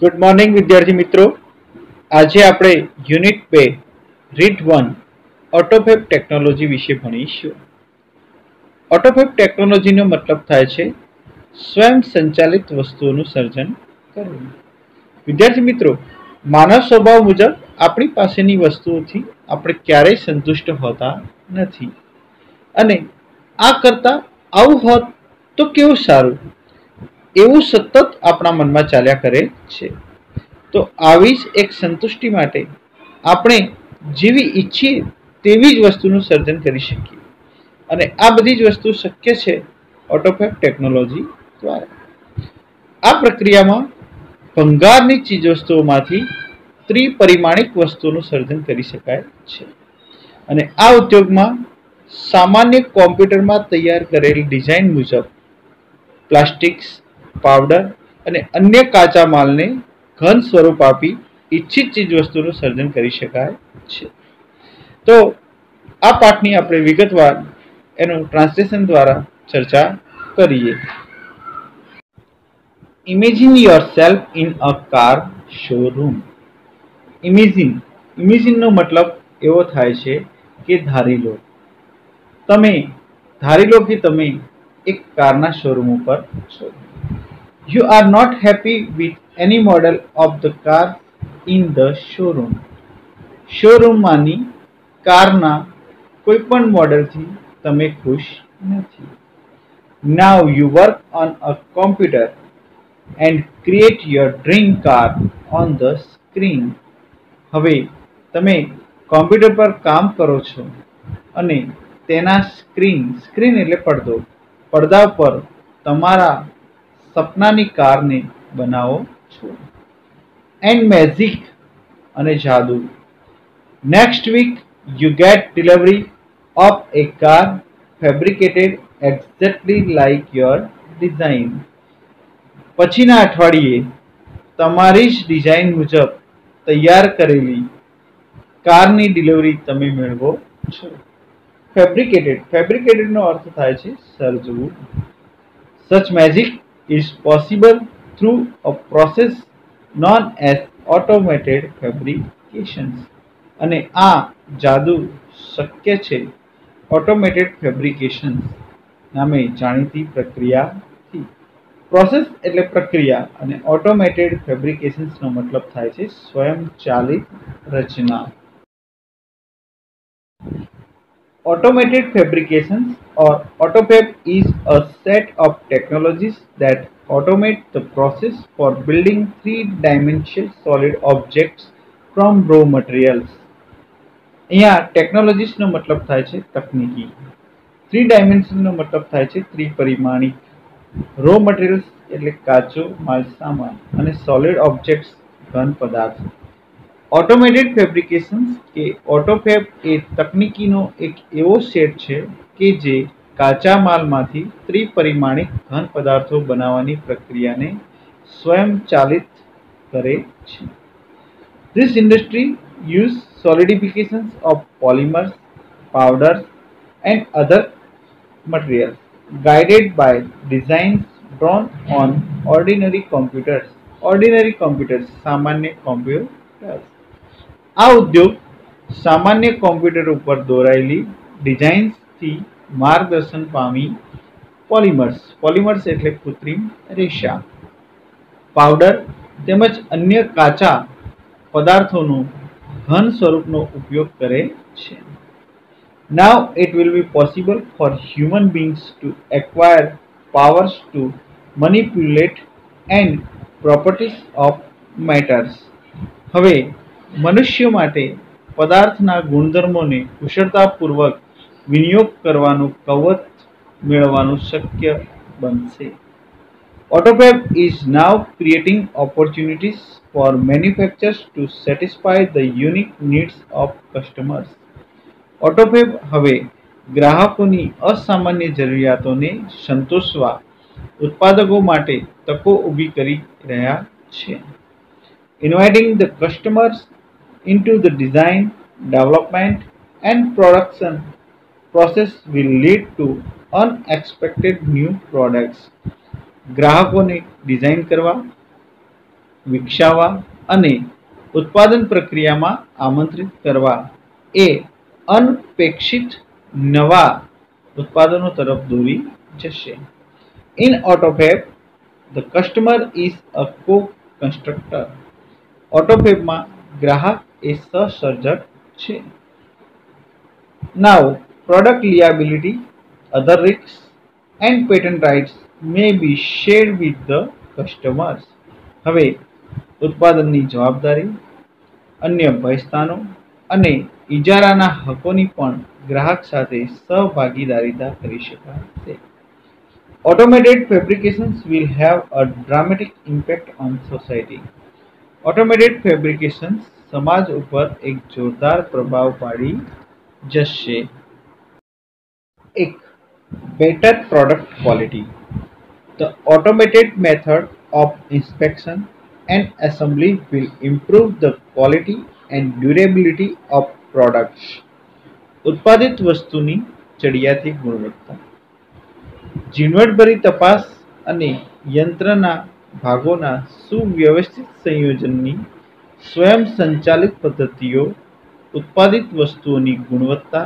Good morning વિદ્યાર્થી મિત્રો. આજે આપણે યુનિટ 2 રીટ 1 ઓટોફેબ ટેકનોલોજી વિશે ભણીશું. ઓટોફેબ ટેકનોલોજીનો મતલબ થાય છે સ્વયં સંચાલિત વસ્તુઓનું સર્જન કરવું. વિદ્યાર્થી મિત્રો, માનવ સ્વભાવ મુજબ આપણી પાસેની વસ્તુઓથી આપણે ક્યારેય સંતુષ્ટ હોતા નથી અને આ કરતાં આવું હોત તો કેવું સારું એવું સતત આપણા મનમાં ચાલ્યા કરે છે. તો આવી જ એક સંતુષ્ટિ માટે આપણે જેવી ઈચ્છીએ તેવી જ વસ્તુનું સર્જન કરી શકીએ અને આ બધી જ વસ્તુ શક્ય છે ઓટોફેબ ટેકનોલોજી દ્વારા. આ પ્રક્રિયામાં ભંગારની ચીજવસ્તુઓમાંથી ત્રિપરિમાણિક વસ્તુઓનું સર્જન કરી શકાય છે અને આ ઉદ્યોગમાં સામાન્ય કોમ્પ્યુટરમાં તૈયાર કરેલ ડિઝાઇન મુજબ પ્લાસ્ટિક્સ, પાવડર અને અન્ય કાચા માલને ઘન સ્વરૂપ આપી ઈચ્છિત ચીજવસ્તુનું સર્જન કરી શકાય છે. તો આ પાઠની આપણે વિગતવાર એનું ટ્રાન્સલેશન દ્વારા ચર્ચા કરીએ. Imagine yourself in a car showroom. ઇમેજિનનો મતલબ એવો થાય છે કે ધારી લો. ધારી લો કે તમે એક કારના શોરૂમ ઉપર છો. You are not happy with any model of the car in the showroom. શોરૂમમાંની કારના કોઈપણ મોડેલથી તમે ખુશ નથી. Now you work on a computer and create your dream car on the screen. હવે તમે કોમ્પ્યુટર પર કામ કરો છો અને તેના સ્ક્રીન એટલે પડદા પર તમારા સપનાની કારને બનાવો છો. એન્ડ મેજિક અને જાદુ. Next week you get delivery of a car fabricated exactly like your design. પછીના અઠવાડિયે તમારી જ ડિઝાઇન મુજબ તૈયાર કરેલી કારની ડિલિવરી તમે મેળવો છો. ફેબ્રિકેટેડનો અર્થ થાય છે સર્જવું. સચ magic is possible through a process known as automated fabrications. અને આ જાદુ શક્ય છે ઓટોમેટેડ ફેબ્રિકેશન્સ નામે જાણીતી પ્રક્રિયાથી. પ્રોસેસ એટલે પ્રક્રિયા અને ઓટોમેટેડ ફેબ્રિકેશન્સનો મતલબ થાય છે સ્વયંચાલિત રચના. Automated fabrications or AutoFab is a set of technologies that automate the process for building three-dimensional solid objects from raw materials. અહીંયા ટેકનોલોજીસનો મતલબ થાય છે તકનીકી. થ્રી ડાયમેન્શનનો મતલબ થાય છે ત્રિપરિમાણિક. રો મટીરિયલ્સ એટલે કાચો માલ સામાન અને સોલિડ ઓબ્જેક્ટ્સ ઘન પદાર્થ. ઓટોમેટેડ ફેબ્રિકેશન્સ કે ઓટોફેબ એ તકનીકીનો એક એવો સેટ છે કે જે કાચા માલમાંથી ત્રિપરિમાણિક ઘન પદાર્થો બનાવવાની પ્રક્રિયાને સ્વયંચાલિત કરે છે. This industry use solidifications of polymers, powders and other materials guided by designs drawn on ordinary computers. સામાન્ય કોમ્પ્યુટર્સ. આ ઉદ્યોગ સામાન્ય કોમ્પ્યુટર ઉપર દોરાયેલી ડિઝાઇન્સથી માર્ગદર્શન પામી પોલિમર્સ એટલે કૃત્રિમ રેશા, પાવડર તેમજ અન્ય કાચા પદાર્થોનું ઘન સ્વરૂપનો ઉપયોગ કરે છે. Now it will be possible for human beings to acquire powers to manipulate and properties of matters. હવે મનુષ્ય માટે પદાર્થના ગુણધર્મોને કુશળતાપૂર્વક વિનિયોગ કરવાનું કવચ મેળવવાનું શક્ય બનશે. AutoFab is now creating opportunities for manufacturers to satisfy the unique needs of customers. AutoFab હવે ગ્રાહકોની અસામાન્ય જરૂરિયાતોને સંતોષવા ઉત્પાદકો માટે તકો ઊભી કરી રહ્યા છે. Inviting the customers into the design, development and production process will lead to unexpected new products. ગ્રાહકોને ડિઝાઇન કરવા, વિકસાવવા અને ઉત્પાદન પ્રક્રિયામાં આમંત્રિત કરવા એ અનપેક્ષિત નવા ઉત્પાદનો તરફ દોરી જશે. In AutoFab, the customer is a co-constructor. AutoFabમાં ગ્રાહક એ સહસર્જક છે. Now, product liability, other risks, and patent rights may be shared with the customers. હવે ઉત્પાદનની જવાબદારી, અન્ય ભયસ્થાનો અને ઇજારાના હકોની પણ ગ્રાહક સાથે સહભાગીદારીતા કરી શકાશે. Automated fabrications will have a dramatic impact on society. Automated fabrications સમાજ ઉપર એક જોરદાર પ્રભાવ પાડી જશે. એક better product quality. The automated method of inspection and assembly will improve the quality and durability of products. ઉત્પાદિત વસ્તુની ચડિયાતી ગુણવત્તા, ઝીણવટભરી તપાસ અને યંત્રના ભાગોના સુવ્યવસ્થિત સંયોજનની સ્વયંસંચાલિત પદ્ધતિઓ ઉત્પાદિત વસ્તુઓની ગુણવત્તા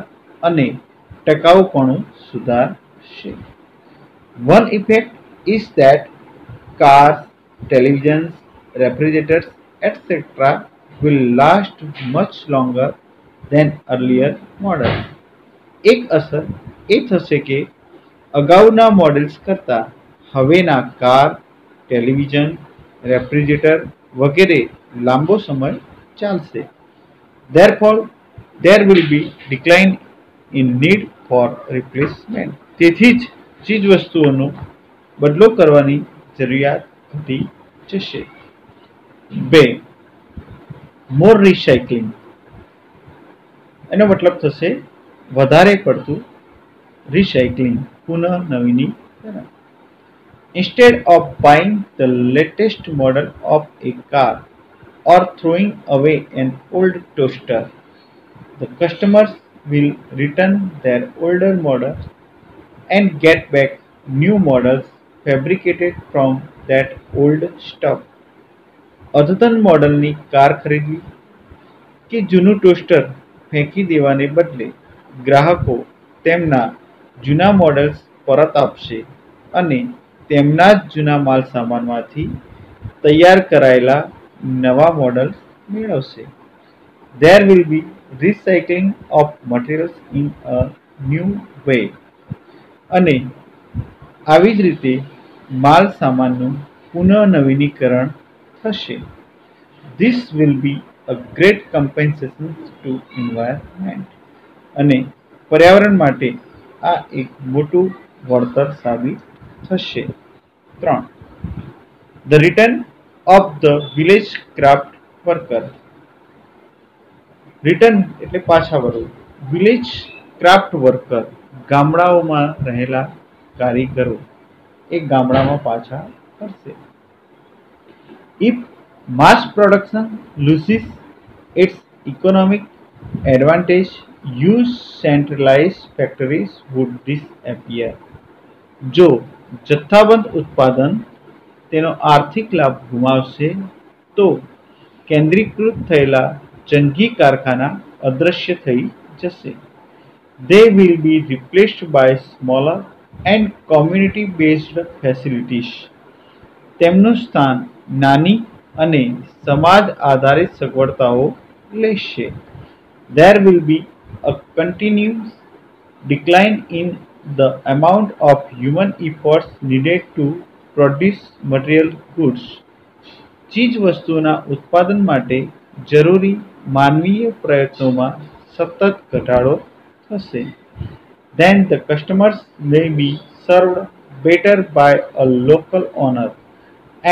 અને ટકાઉપણું સુધારશે. One effect is that cars, televisions, refrigerators, etc. will last much longer than earlier models. એક અસર એ થશે કે અગાઉના મોડેલ્સ કરતાં હવેના કાર, ટેલિવિઝન, રેફ્રિજરેટર વગેરે લાંબો સમય ચાલશે. Therefore, there will be decline in need for replacement. તેથી જ ચીજવસ્તુઓનો બદલો કરવાની જરૂરિયાત ઘટી જશે. 2. મોર રિસાયકલિંગ. એનો મતલબ થશે વધારે પડતું recycling, પુનઃનવીનીકરણ. Instead of buying the latest model of a car or throwing away an old toaster, the customers will return their older models and get back new models fabricated from that old stock. અદ્યતન મોડલની car ખરીદવી કે જૂનું toaster ફેંકી દેવાને બદલે ગ્રાહકો તેમના જૂના મોડલ્સ પરત આપશે અને તેમના જ જૂના માલ સામાનમાંથી તૈયાર કરાયેલા નવા મોડલ્સ મેળવશે. There will be recycling of materials in a new way. અને આવી જ રીતે માલ સામાનનું પુનઃનવીનીકરણ થશે. This will be a great compensation to environment. અને પર્યાવરણ માટે આ એક મોટું વળતર સાબિત થશે. 3. The return of the village craft worker. Return એટલે પાછા વળવું. વિલેજ ક્રાફ્ટ વર્કર ગામડાઓમાં રહેલા કારીગરો એ ગામડામાં પાછા ફરશે. If mass production loses its economic advantage, huge centralized factories would disappear. જો જથ્થાબંધ ઉત્પાદન તેનો આર્થિક લાભ ગુમાવશે તો કેન્દ્રીકૃત થયેલા જંગી કારખાના અદૃશ્ય થઈ જશે. They will be replaced by smaller and community-based facilities. તેમનું સ્થાન નાની અને સમાજ આધારિત સગવડતાઓ લેશે. There will be a continuous decline in the amount of human efforts needed to produce material goods. ચીજ વસ્તુઓના ઉત્પાદન માટે જરૂરી માનવીય પ્રયત્નોમાં સતત ઘટાડો થશે. Then the customers may be served better by a local owner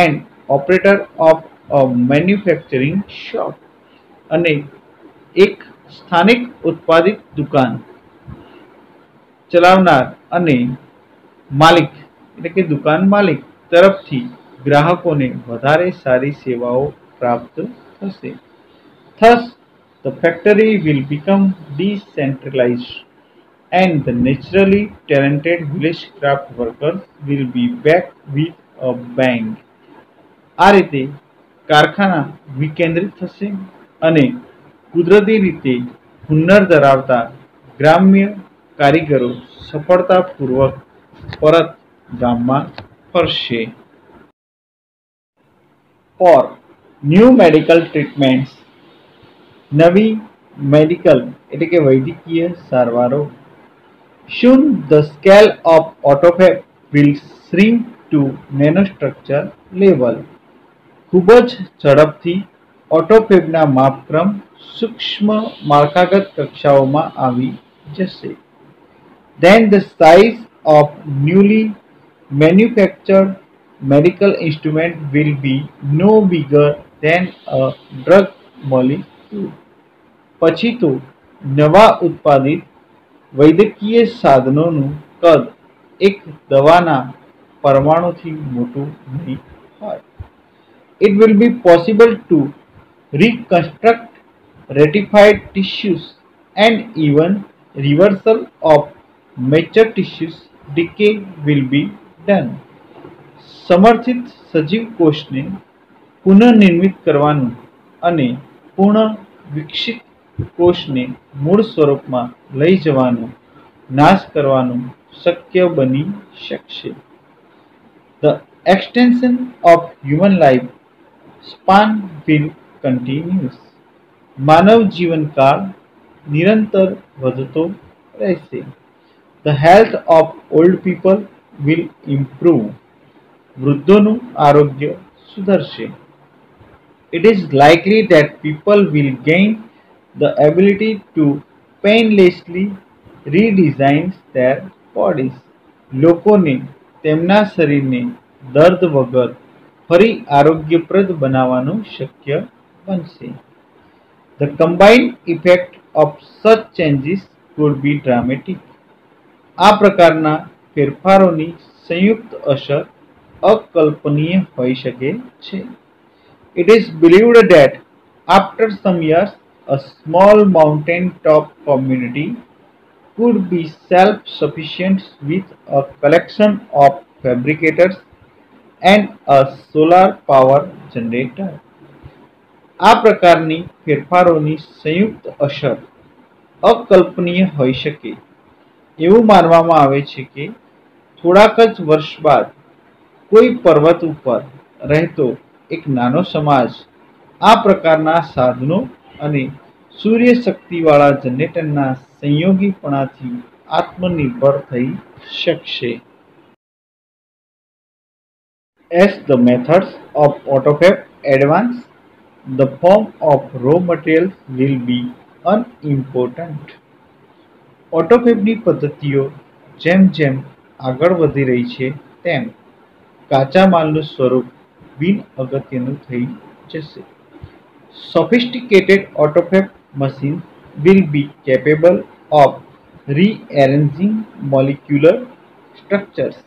and operator of a manufacturing shop. અને એક સ્થાનિક ઉત્પાદિત દુકાન ચલાવનાર અને માલિક એટલે કે દુકાન માલિક તરફથી ગ્રાહકોને વધારે સારી સેવાઓ પ્રાપ્ત થશે. Thus, the factory will become decentralized and the naturally talented village craft workers will be back with a bang. આ રીતે કારખાના વિકેન્દ્રિત થશે અને કુદરતી રીતે હુન્નર ધરાવતા ગ્રામ્ય કારીગરો સફળતાપૂર્વક પરત ગામમાં ફરશે. For new medical treatments, નવી મેડિકલ એટલે કે વૈદ્યકીય સારવારો. Soon the scale of autophagy will shrink to nanostructure level. ખૂબ જ ઝડપથી ઓટોફેગના માપક્રમ સૂક્ષ્મ માળખાગત કક્ષાઓમાં આવી જશે. Then the size of newly manufactured medical instrument will be no bigger than a drug molecule. પછી તો નવા ઉત્પાદિત વૈદ્યકીય સાધનોનું કદ એક દવાના પરમાણુથી મોટું નહીં હોય. It will be possible to reconstruct ratified tissues and even reversal of mature tissues decay will be done. સમર્થિત સજીવ કોષને પુનઃનિર્મિત કરવાનું અને પૂર્ણ વિકસિત કોષને મૂળ સ્વરૂપમાં લઈ જવાનું, નાશ કરવાનું શક્ય બની શકશે. The extension of human life span will continues. માનવ જીવનકાળ નિરંતર વધતો રહેશે. The health of old people will improve. વૃદ્ધોનું આરોગ્ય સુધરશે. It is likely that people will gain the ability to painlessly redesign their bodies. લોકોને તેમના શરીરને દર્દ વગર ફરી આરોગ્યપ્રદ બનાવવાનું શક્ય બનશે. The combined effect of such changes could be dramatic. આ પ્રકારના ફેરફારોની સંયુક્ત અસર અકલ્પનીય હોઈ શકે છે. It is believed that after some years, a small mountain-top community could be self-sufficient with a collection of fabricators and a solar power generator. આ પ્રકારની ફેરફારોની સંયુક્ત અસર અકલ્પનીય હોઈ શકે. એવું માનવામાં આવે છે કે થોડાક જ વર્ષ બાદ કોઈ પર્વત ઉપર રહેતો એક નાનો સમાજ આ પ્રકારના સાધનો અને સૂર્યશક્તિવાળા જનરેટરના સંયોગીપણાથી આત્મનિર્ભર થઈ શકશે. As the methods of autophagy advance, the form of raw materials will be unimportant. ઓટોફેગની પદ્ધતિઓ જેમ જેમ આગળ વધી રહી છે તેમ કાચા માલનું સ્વરૂપ બિન અગત્યનું થઈ જશે. Sophisticated autophagy machines will be capable of rearranging molecular structures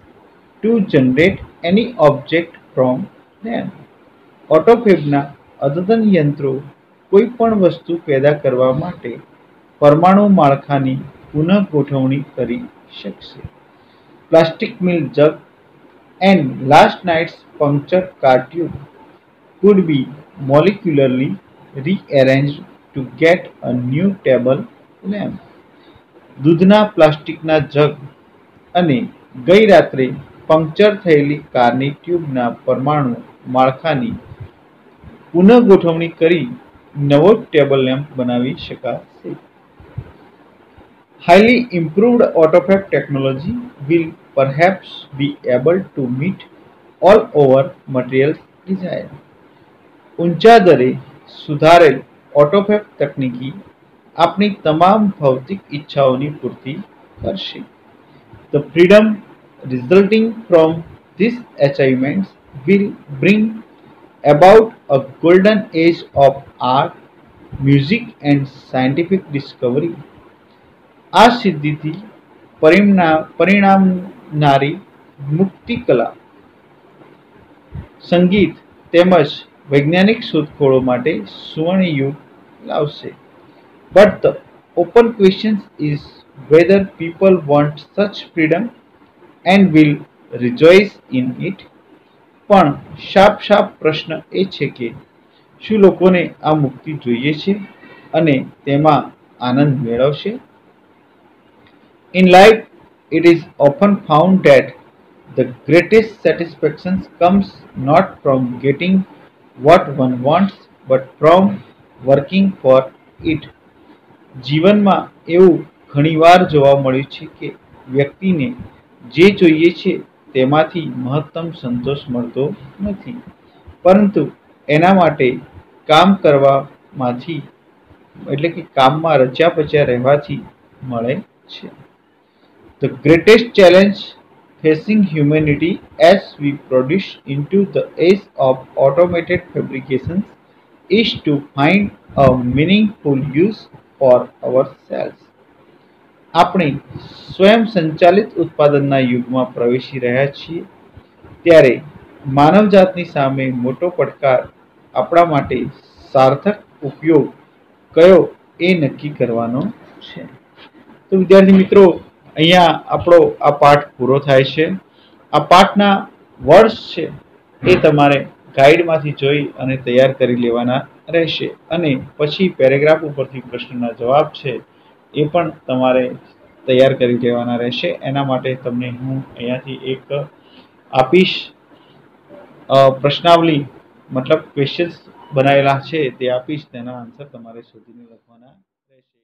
to generate any object from them. ઓટોફેગના અદ્યતન યંત્રો કોઈ પણ વસ્તુ પેદા કરવા માટે પરમાણુ માળખાની પુનઃગોઠવણી કરી શકશે. Plastic mill jug and last night's punctured car tube could be molecularly rearranged to get a new table lamp. દૂધના પ્લાસ્ટિકના જગ અને ગઈ રાત્રે પંક્ચર થયેલી કારની ટ્યુબના પરમાણુ માળખાની પુનઃગોઠવણી કરી નવો ટેબલ લેમ્પ બનાવી શકાશે. Highly improved autophagy technology will perhaps be able to meet all over materials desire. ઊંચા દરે સુધારેલ ઓટોફેગ તકનીકી આપણી તમામ ભૌતિક ઈચ્છાઓની પૂર્તિ કરશે. The freedom resulting from these achievements will bring about a golden age of art, music and scientific discovery. આ સિદ્ધિથી પરિણામનારી મુક્તિકલા, સંગીત તેમજ વૈજ્ઞાનિક શોધખોળો માટે સુવર્ણયુગ લાવશે. But the open question is whether people want such freedom and will rejoice in it. પણ સાફ પ્રશ્ન એ છે કે શું લોકોને આ મુક્તિ જોઈએ છે અને તેમાં આનંદ મેળવશે? In life, it is often found that the greatest satisfaction comes not from getting what one wants but from working for it. જીવનમાં એવું ઘણીવાર જોવા મળ્યું છે કે વ્યક્તિને જે જોઈએ છે તેમાંથી મહત્તમ સંતોષ મળતો નથી, પરંતુ એના માટે કામ કરવામાંથી એટલે કે કામમાં રચ્યા પચ્યા રહેવાથી મળે છે. The greatest challenge facing humanity as we produce into the age of automated fabrications is to find a meaningful use for ourselves. આપણે સ્વયં સંચાલિત ઉત્પાદનના યુગમાં પ્રવેશી રહ્યા છીએ, ત્યારે માનવજાતની સામે મોટો પડકાર આપણા માટે સાર્થક ઉપયોગ કયો એ નક્કી કરવાનો છે. તો વિદ્યાર્થી મિત્રો, અહીંયા આપણો આ પાઠ પૂરો થાય છે. આ પાઠના વર્ડ્સ છે એ તમારે ગાઈડમાંથી જોઈ અને તૈયાર કરી લેવાના રહેશે, અને પછી પેરેગ્રાફ ઉપરથી પ્રશ્નના જવાબ છે એ પણ તમારે તૈયાર કરી લેવાના રહેશે. એના માટે તમને હું અહીંયાથી એક આપીશ પ્રશ્નાવલી, મતલબ ક્વેશ્ચન્સ બનાવેલા છે તે આપીશ, તેના આન્સર તમારે શોધીને લખવાના રહેશે.